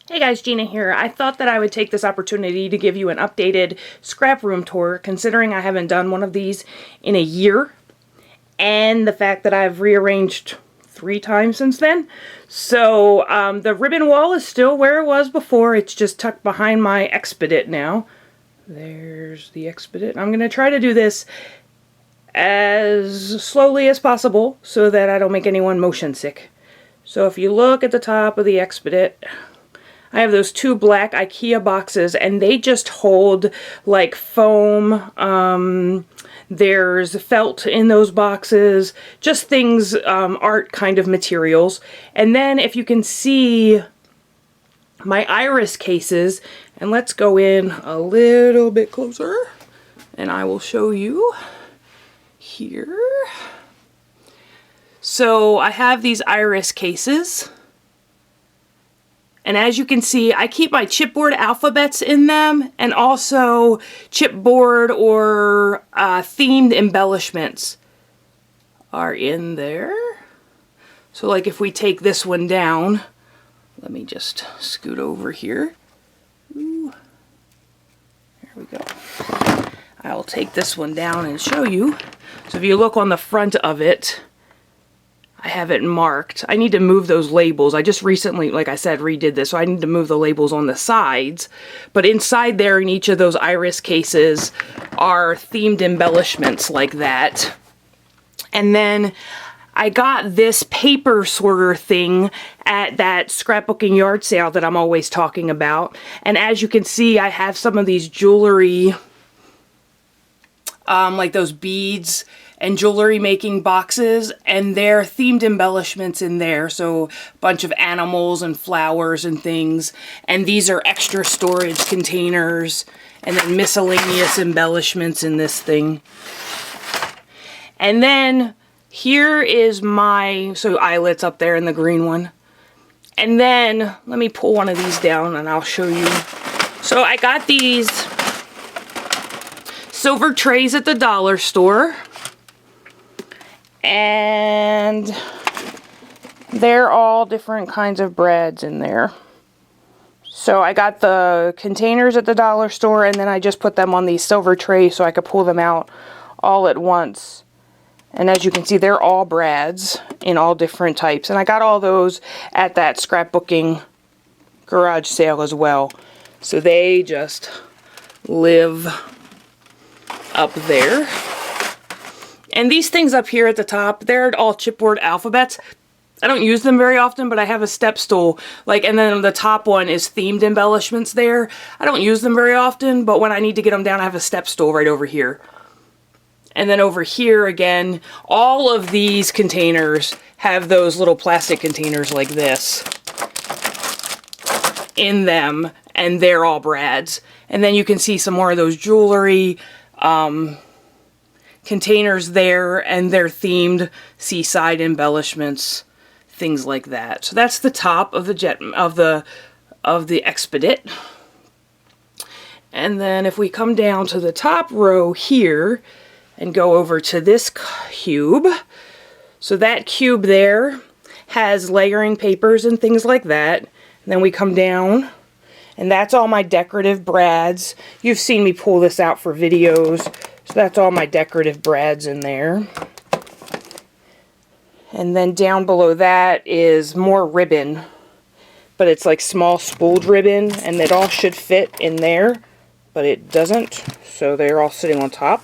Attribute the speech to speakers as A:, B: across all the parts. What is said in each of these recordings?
A: Hey guys, Gina here. I thought that I would take this opportunity to give you an updated scrap room tour, considering I haven't done one of these in a year, and the fact that I've rearranged 3 times since then. So the ribbon wall is still where it was before. It's just tucked behind my Expedit now. There's the Expedit. I'm going to try to do this as slowly as possible so that I don't make anyone motion sick. So if you look at the top of the Expedit, I have those 2 black IKEA boxes, and they just hold like foam. There's felt in those boxes, just things, art kind of materials. And then if you can see my iris cases, and let's go in a little bit closer and I will show you here. So I have these iris cases. And as you can see, I keep my chipboard alphabets in them, and also chipboard or themed embellishments are in there. So like if we take this one down, let me just scoot over here. Ooh. There we go. I'll take this one down and show you. So if you look on the front of it, I have it marked. I need to move those labels. I just recently, like I said, redid this, so I need to move the labels on the sides. But inside there, in each of those iris cases, are themed embellishments like that. And then I got this paper sorter thing at that scrapbooking yard sale that I'm always talking about. And as you can see, I have some of these jewelry, like those beads and jewelry making boxes, and they're themed embellishments in there, so a bunch of animals and flowers and things. And these are extra storage containers, and then miscellaneous embellishments in this thing. And then here is my, so eyelets up there in the green one. And then let me pull one of these down and I'll show you. So I got these silver trays at the dollar store, and they're all different kinds of breads in there. So I got the containers at the dollar store, and then I just put them on these silver trays so I could pull them out all at once. And as you can see, they're all brads in all different types, and I got all those at that scrapbooking garage sale as well. So they just live up there. And these things up here at the top, they're all chipboard alphabets. I don't use them very often, but I have a step stool. And then the top one is themed embellishments there. I don't use them very often, but when I need to get them down, I have a step stool right over here. And then over here again, all of these containers have those little plastic containers like this in them, and they're all brads. And then you can see some more of those jewelry containers there, and they're themed seaside embellishments, things like that. So that's the top of the Expedit. And then if we come down to the top row here and go over to this cube, so that cube there has layering papers and things like that. And then we come down, and that's all my decorative brads. You've seen me pull this out for videos. So that's all my decorative brads in there. And then down below that is more ribbon, but it's like small spooled ribbon, and it all should fit in there, but it doesn't. So they're all sitting on top.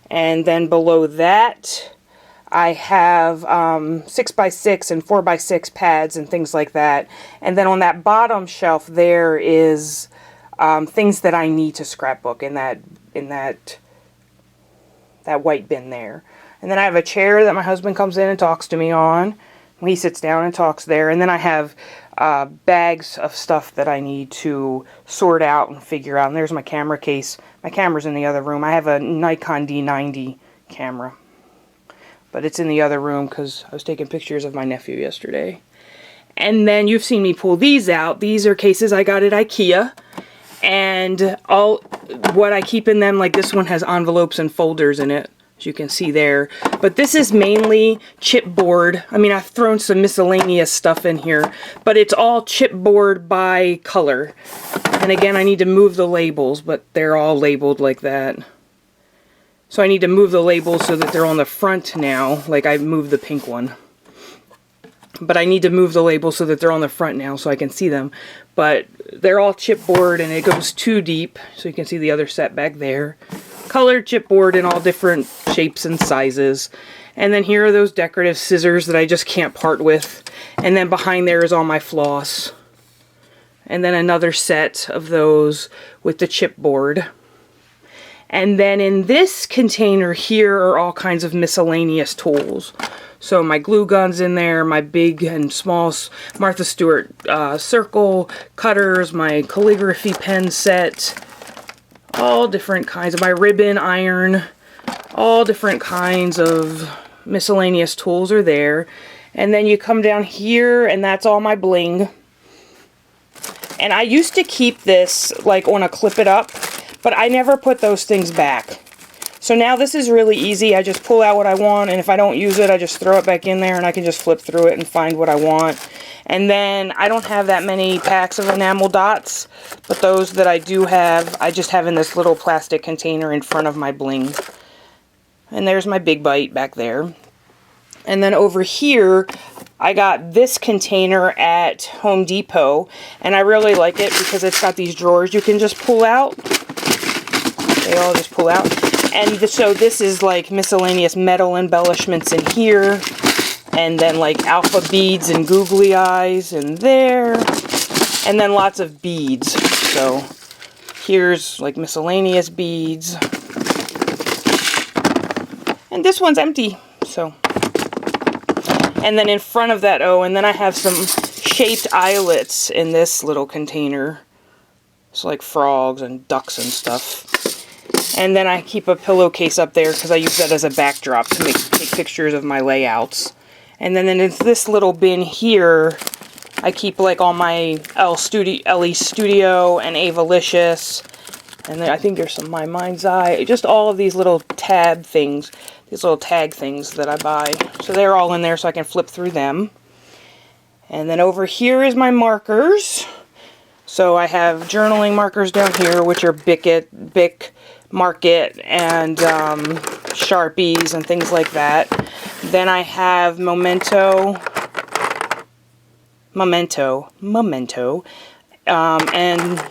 A: And then below that, I have 6x6 and 4x6 pads and things like that. And then on that bottom shelf there is things that I need to scrapbook in that white bin there. And then I have a chair that my husband comes in and talks to me on. He sits down and talks there. And then I have bags of stuff that I need to sort out and figure out. And there's my camera case. My camera's in the other room. I have a Nikon D90 camera, but it's in the other room because I was taking pictures of my nephew yesterday. And then you've seen me pull these out. These are cases I got at IKEA. And all what I keep in them, like this one has envelopes and folders in it. as you can see there. But this is mainly chipboard. I mean, I've thrown some miscellaneous stuff in here, but it's all chipboard by color. And again, I need to move the labels, but they're all labeled like that. So I need to move the labels so that they're on the front now, like I moved the pink one. But I need to move the labels so that they're on the front now so I can see them. But they're all chipboard and it goes too deep, so you can see the other set back there. Colored chipboard in all different shapes and sizes. And then here are those decorative scissors that I just can't part with. And then behind there is all my floss. And then another set of those with the chipboard. And then in this container here are all kinds of miscellaneous tools. So my glue gun's in there, my big and small Martha Stewart circle cutters, my calligraphy pen set, all different kinds of my ribbon iron, all different kinds of miscellaneous tools are there. And then you come down here and that's all my bling. And I used to keep this like on a clip it up, but I never put those things back. So now this is really easy. I just pull out what I want, and if I don't use it, I just throw it back in there, and I can just flip through it and find what I want. And then I don't have that many packs of enamel dots, but those that I do have, I just have in this little plastic container in front of my bling. And there's my Big Bite back there. And then over here, I got this container at Home Depot, and I really like it because it's got these drawers you can just pull out. They all just pull out. And so this is like miscellaneous metal embellishments in here. And then like alpha beads and googly eyes in there. And then lots of beads. So here's like miscellaneous beads. And this one's empty. So. And then in front of that, oh, and then I have some shaped eyelets in this little container. It's like frogs and ducks and stuff. And then I keep a pillowcase up there because I use that as a backdrop to take pictures of my layouts. And then in this little bin here, I keep like all my LE Studio and Avalicious. And then I think there's some My Mind's Eye. Just all of these little tab things. These little tag things that I buy. So they're all in there so I can flip through them. And then over here is my markers. So I have journaling markers down here, which are Bic, Market, and Sharpies and things like that. Then I have Memento, and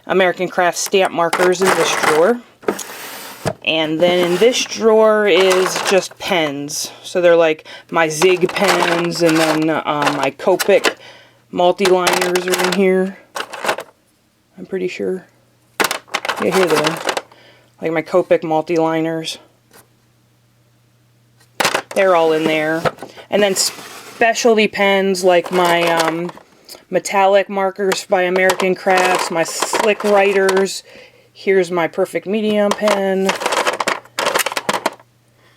A: American Craft stamp markers in this drawer. And then in this drawer is just pens. So they're like my Zig pens, and then my Copic multi-liners are in here. I'm pretty sure. Yeah, here they are. Like my Copic multi-liners. They're all in there. And then specialty pens like my metallic markers by American Crafts, my Slick Writers. Here's my Perfect Medium pen.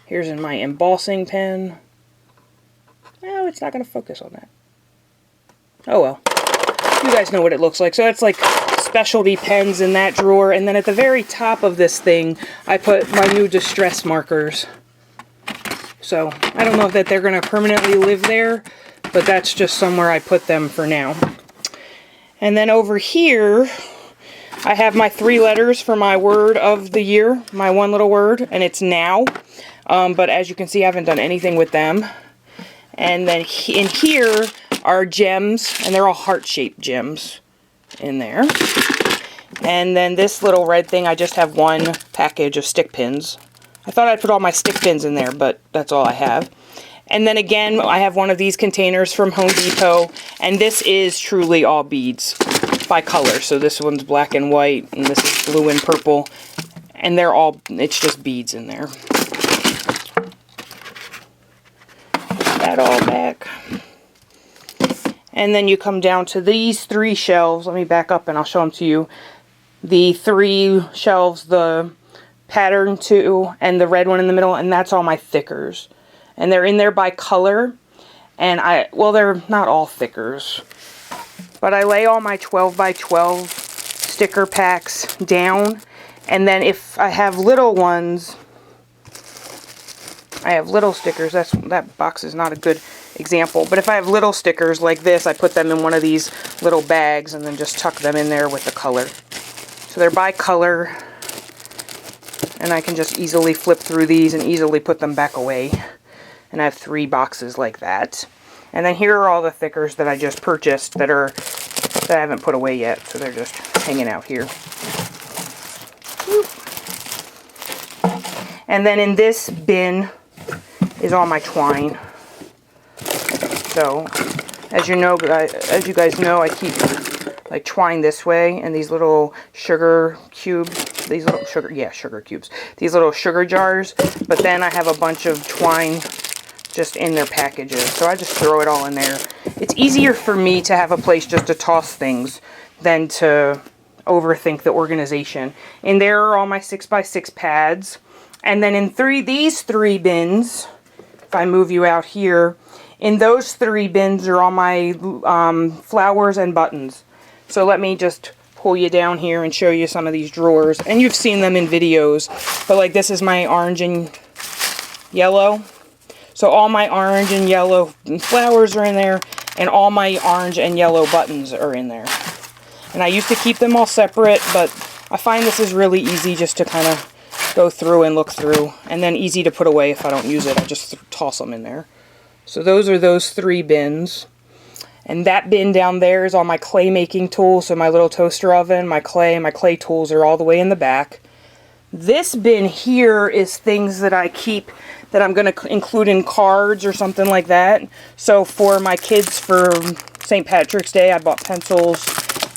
A: Here's in my embossing pen. Oh, it's not going to focus on that. Oh well. You guys know what it looks like. So it's like specialty pens in that drawer. And then at the very top of this thing, I put my new distress markers. So I don't know if they're going to permanently live there, but that's just somewhere I put them for now. And then over here, I have my 3 letters for my word of the year, my one little word, and it's now. But as you can see, I haven't done anything with them. And then in here are gems, and they're all heart-shaped gems in there. And then this little red thing, I just have one package of stick pins. I thought I'd put all my stick pins in there, but that's all I have. And then again, I have one of these containers from Home Depot, and this is truly all beads by color. So this one's black and white, and this is blue and purple, and they're all, it's just beads in there. Put that all back. And then you come down to these 3 shelves. Let me back up and I'll show them to you. The 3 shelves, the pattern 2 and the red one in the middle, and that's all my thickers. And they're in there by color. And well, they're not all thickers, but I lay all my 12 by 12 sticker packs down. And then if I have little ones, I have little stickers. That box is not a good example. But if I have little stickers like this, I put them in one of these little bags and then just tuck them in there with the color. So they're by color. And I can just easily flip through these and easily put them back away. And I have 3 boxes like that. And then here are all the thickers that I just purchased that I haven't put away yet. So they're just hanging out here. And then in this bin is all my twine. So, as you guys know, I keep like twine this way, and these little sugar cubes, sugar cubes, these little sugar jars. But then I have a bunch of twine just in their packages, so I just throw it all in there. It's easier for me to have a place just to toss things than to overthink the organization. And there are all my 6x6 pads. And then in these 3 bins, if I move you out here, in those 3 bins are all my flowers and buttons. So let me just pull you down here and show you some of these drawers. And you've seen them in videos, but like this is my orange and yellow. So all my orange and yellow flowers are in there, and all my orange and yellow buttons are in there. And I used to keep them all separate, but I find this is really easy just to kind of go through and look through, and then easy to put away if I don't use it. I just toss them in there. So those are those 3 bins. And that bin down there is all my clay making tools. So my little toaster oven, my clay tools are all the way in the back. This bin here is things that I keep that I'm going to include in cards or something like that. So for my kids for St. Patrick's Day, I bought pencils.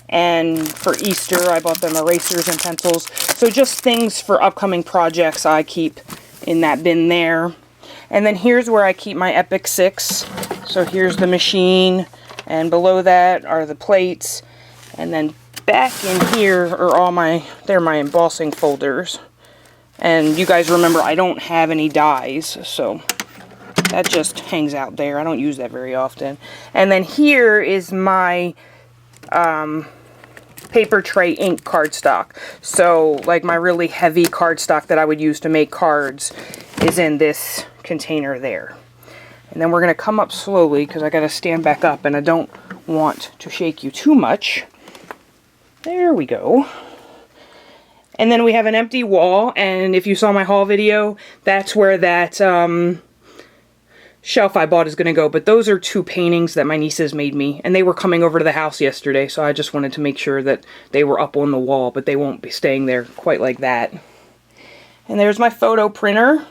A: And for Easter, I bought them erasers and pencils. So just things for upcoming projects I keep in that bin there. And then here's where I keep my Epic 6. So here's the machine. And below that are the plates. And then back in here are all they're my embossing folders. And you guys remember I don't have any dies. So that just hangs out there. I don't use that very often. And then here is my paper tray ink cardstock. So like my really heavy cardstock that I would use to make cards is in this container there. And then we're going to come up slowly because I got to stand back up and I don't want to shake you too much. There we go. And then we have an empty wall, and if you saw my haul video, that's where that shelf I bought is going to go. But those are 2 paintings that my nieces made me, and they were coming over to the house yesterday, so I just wanted to make sure that they were up on the wall, but they won't be staying there quite like that. And there's my photo printer,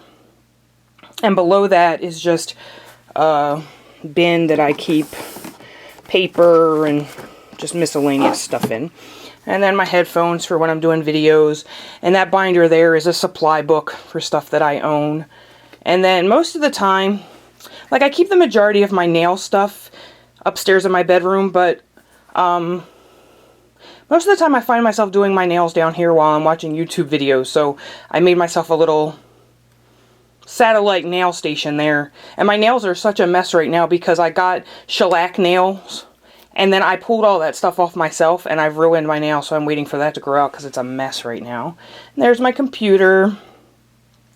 A: and below that is just a bin that I keep paper and just miscellaneous stuff in. And then my headphones for when I'm doing videos. And that binder there is a supply book for stuff that I own. And then most of the time, like I keep the majority of my nail stuff upstairs in my bedroom, but most of the time I find myself doing my nails down here while I'm watching YouTube videos. So I made myself a little satellite nail station there. And my nails are such a mess right now because I got shellac nails. And then I pulled all that stuff off myself, and I've ruined my nail, so I'm waiting for that to grow out because it's a mess right now. And there's my computer,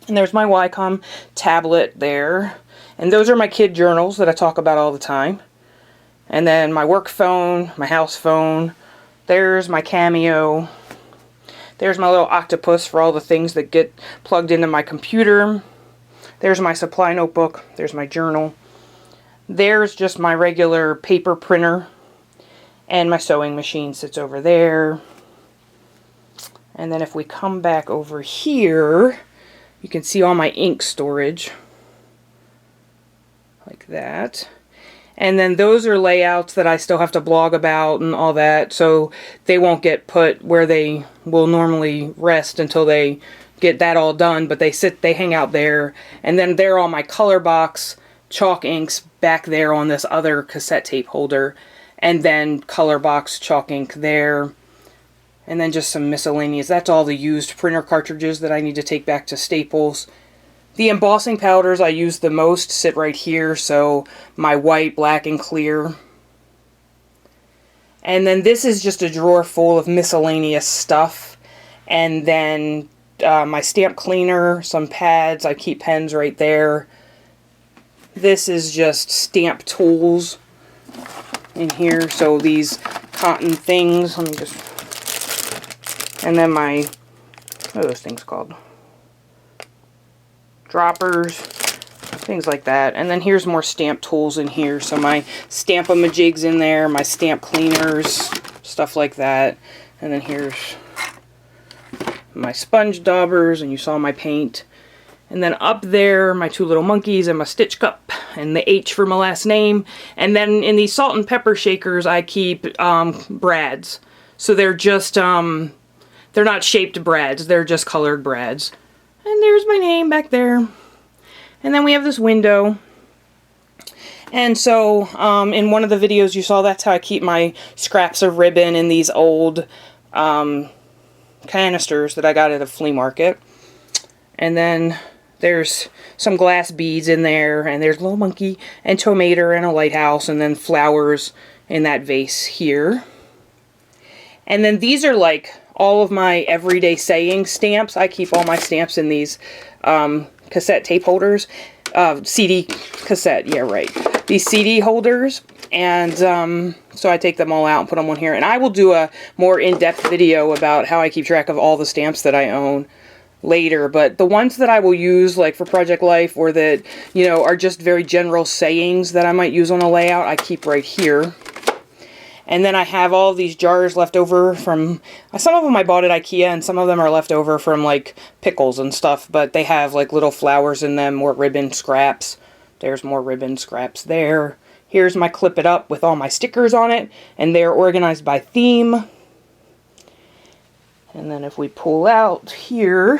A: and there's my Wacom tablet there. And those are my kid journals that I talk about all the time. And then my work phone, my house phone. There's my Cameo. There's my little octopus for all the things that get plugged into my computer. There's my supply notebook. There's my journal. There's just my regular paper printer. And my sewing machine sits over there. And then if we come back over here, you can see all my ink storage. Like that. And then those are layouts that I still have to blog about and all that. So they won't get put where they will normally rest until they get that all done. But they hang out there. And then there are all my color box chalk inks back there on this other cassette tape holder. And then color box chalk ink there. And then just some miscellaneous. That's all the used printer cartridges that I need to take back to Staples. The embossing powders I use the most sit right here. So my white, black, and clear. And then this is just a drawer full of miscellaneous stuff. And then my stamp cleaner, some pads. I keep pens right there. This is just stamp tools in here. So these cotton things, let me just, and then my, what are those things called? Droppers, things like that. And then here's more stamp tools in here. So my Stamp-A-Majigs in there, my stamp cleaners, stuff like that. And then here's my sponge daubers, and you saw my paint. And then up there, my two little monkeys and my stitch cup and the H for my last name. And then in these salt and pepper shakers, I keep brads. So they're just, they're not shaped brads, they're just colored brads. And there's my name back there. And then we have this window. And so in one of the videos you saw, that's how I keep my scraps of ribbon in these old canisters that I got at a flea market. And then there's some glass beads in there, and there's a little monkey and tomato and a lighthouse, and then flowers in that vase here. And then these are like all of my everyday saying stamps. I keep all my stamps in these cassette tape holders. CD cassette, yeah, right. These CD holders. And so I take them all out and put them on here. And I will do a more in-depth video about how I keep track of all the stamps that I own later. But the ones that I will use, like for Project Life, or that, you know, are just very general sayings that I might use on a layout, I keep right here. And then I have all these jars left over from, some of them I bought at IKEA, and some of them are left over from like pickles and stuff, but they have like little flowers in them, more ribbon scraps. There's more ribbon scraps there. Here's my Clip It Up with all my stickers on it, and they're organized by theme. And then if we pull out here,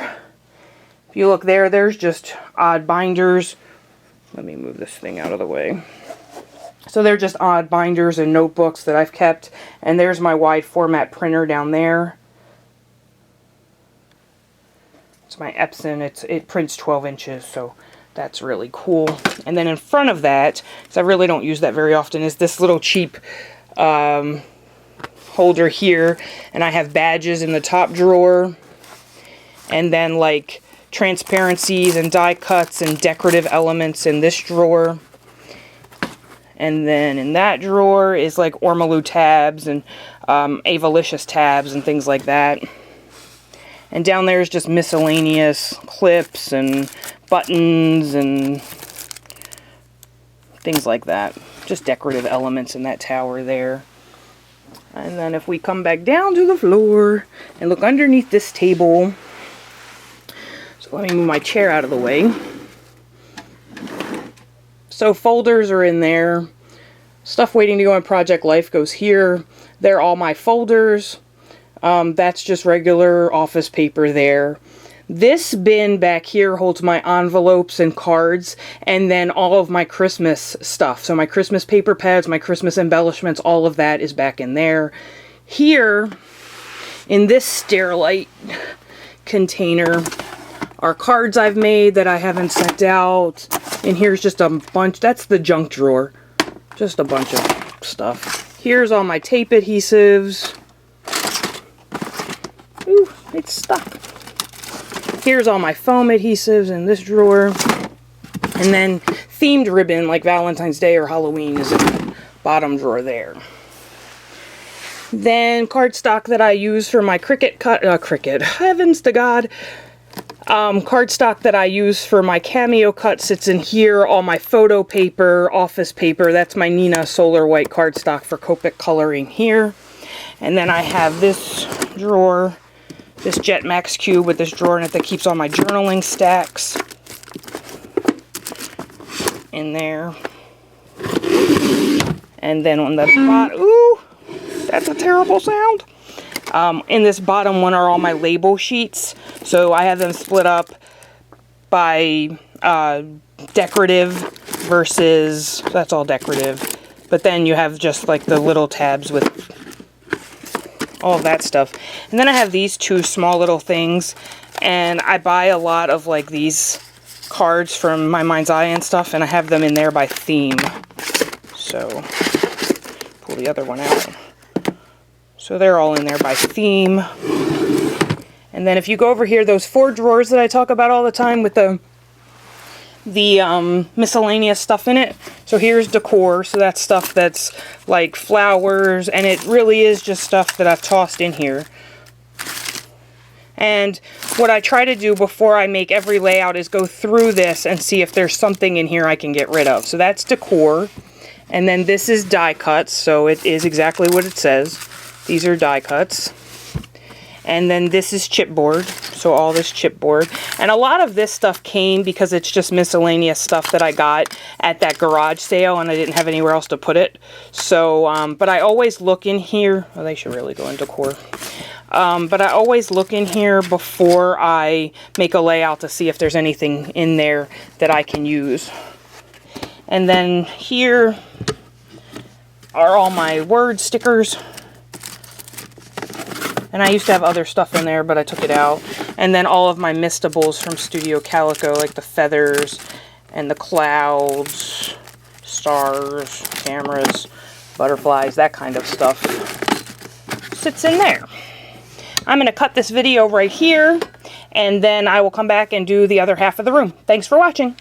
A: if you look there, there's just odd binders. Let me move this thing out of the way. So they're just odd binders and notebooks that I've kept. And there's my wide format printer down there. It's my Epson. It prints 12 inches, so that's really cool. And then in front of that, because I really don't use that very often, is this little cheap holder here. And I have badges in the top drawer. And then like transparencies and die cuts and decorative elements in this drawer. And then in that drawer is like Ormolu tabs and Avalicious tabs and things like that. And down there is just miscellaneous clips and buttons and things like that. Just decorative elements in that tower there. And then if we come back down to the floor and look underneath this table. So let me move my chair out of the way. So folders are in there. Stuff waiting to go on Project Life goes here. They're all my folders. That's just regular office paper there. This bin back here holds my envelopes and cards, and then all of my Christmas stuff. So my Christmas paper pads, my Christmas embellishments, all of that is back in there. Here, in this Sterilite container, are cards I've made that I haven't sent out. And here's just a bunch. That's the junk drawer. Just a bunch of stuff. Here's all my tape adhesives. Ooh, it's stuck. Here's all my foam adhesives in this drawer. And then themed ribbon like Valentine's Day or Halloween is in the bottom drawer there. Then cardstock that I use for my heavens to God. Cardstock that I use for my cameo cut sits in here. All my photo paper, office paper, that's my Nina Solar White cardstock for Copic coloring here. And then I have this drawer, this Jet Max cube with this drawer in it that keeps all my journaling stacks in there. And then on the bottom, ooh, that's a terrible sound. In this bottom one are all my label sheets. So I have them split up by decorative versus, that's all decorative. But then you have just like the little tabs with all of that stuff. And then I have these two small little things. And I buy a lot of like these cards from My Mind's Eye and stuff. And I have them in there by theme. So pull the other one out. So they're all in there by theme. And then if you go over here, those 4 drawers that I talk about all the time with the miscellaneous stuff in it. So here's decor, so that's stuff that's like flowers, and it really is just stuff that I've tossed in here. And what I try to do before I make every layout is go through this and see if there's something in here I can get rid of. So that's decor. And then this is die cuts, so it is exactly what it says. These are die cuts. And then this is chipboard, so all this chipboard. And a lot of this stuff came because it's just miscellaneous stuff that I got at that garage sale, and I didn't have anywhere else to put it. So, but I always look in here. Oh, they should really go in decor. But I always look in here before I make a layout to see if there's anything in there that I can use. And then here are all my word stickers. And I used to have other stuff in there, but I took it out. And then all of my mistables from Studio Calico, like the feathers and the clouds, stars, cameras, butterflies, that kind of stuff sits in there. I'm going to cut this video right here, and then I will come back and do the other half of the room. Thanks for watching.